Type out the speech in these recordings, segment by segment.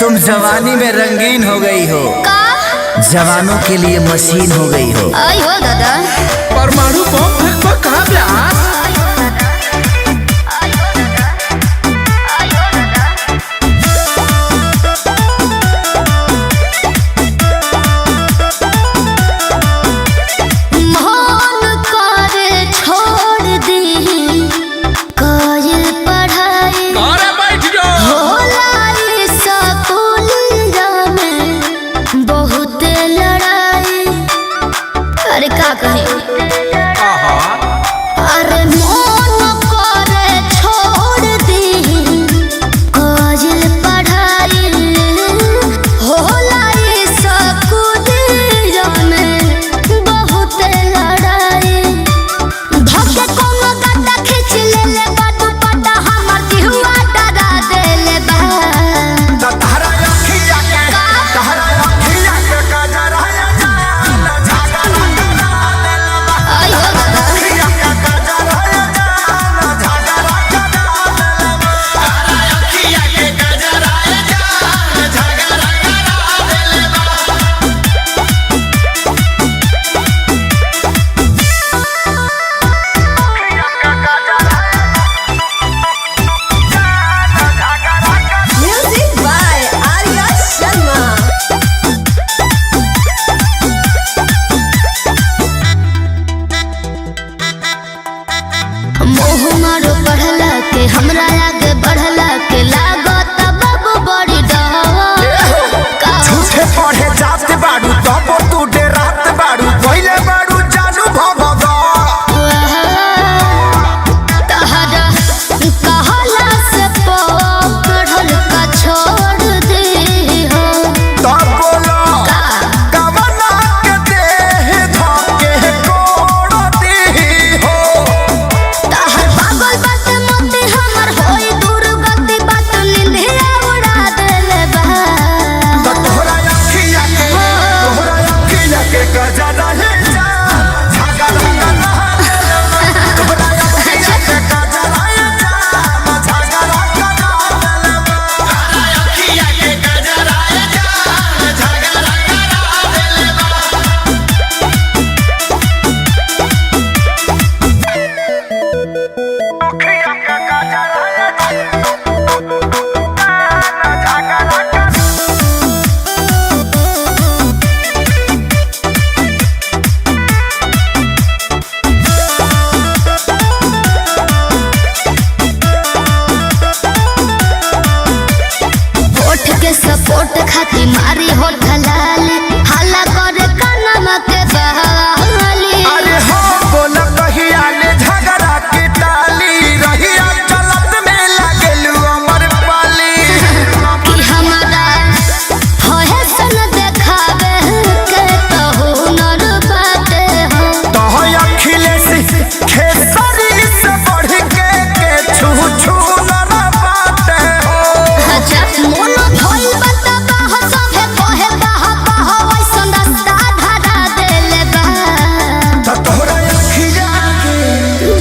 तुम जवानी में रंगीन हो गई हो का? जवानों के लिए मशीन हो गई हो। आई हो दादा परमाणु बम फेंकबा कहाँ ब्यास? अरे का कहे अरे मन करे छोड़ दी काजल पढ़ाई होला स्कूल में बहुत लड़ाई धक्के कोनो गड्ढा खींच ले बाटू पटा हमर दिहुआ डरा देले बा तहरा अखिया के गजरा हमरा आगे बढ़ला के लागत बाबू बड़ी डहवा झूठे पढ़े जाते बाड़ू तब तू डेरात बाड़ू पहले बाड़ू जानू भगदा तहरा कहला से पढ़ल का छोड़ दे हो तब बोलो कवना के देह धके कोड़ दी हो तहर पागल बात मोती हमर होई दुर्गति बात निंदिया उड़ा देले बा तोहरा अखिया के गजरा ले जा झगड़ा करना तोहरा अखिया के गजरा ले जा झगड़ा करना तोहरा अखिया के गजरा ले जा झगड़ा सपोर्ट खाती मारी हो ढलाली हल्ला करे कानमा के बहाली अरे हो बोला कहिया ले झगड़ा के टाली रहिया चलत में लागेलू अमर पाली कि हमारा होए सन देखावे के तो हुनर बाटे हो तो अखिलेश खेसरी से बढ़ के छू छू ना बाटे हो अच्छा मोन भइल बता बाह सभे कहे बाह वैसन रास्ता धरा देले बा तोहरा अखिया के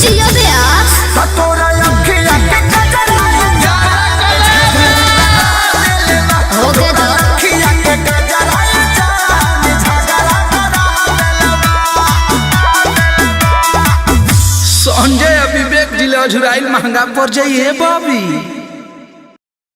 जियो ब्यास तोहरा अखिया के गजरा हो गए तो अखिया के गजरा झगड़ा संजय विवेक जिला झुराइल महंगा पड़ जाइए बाबी।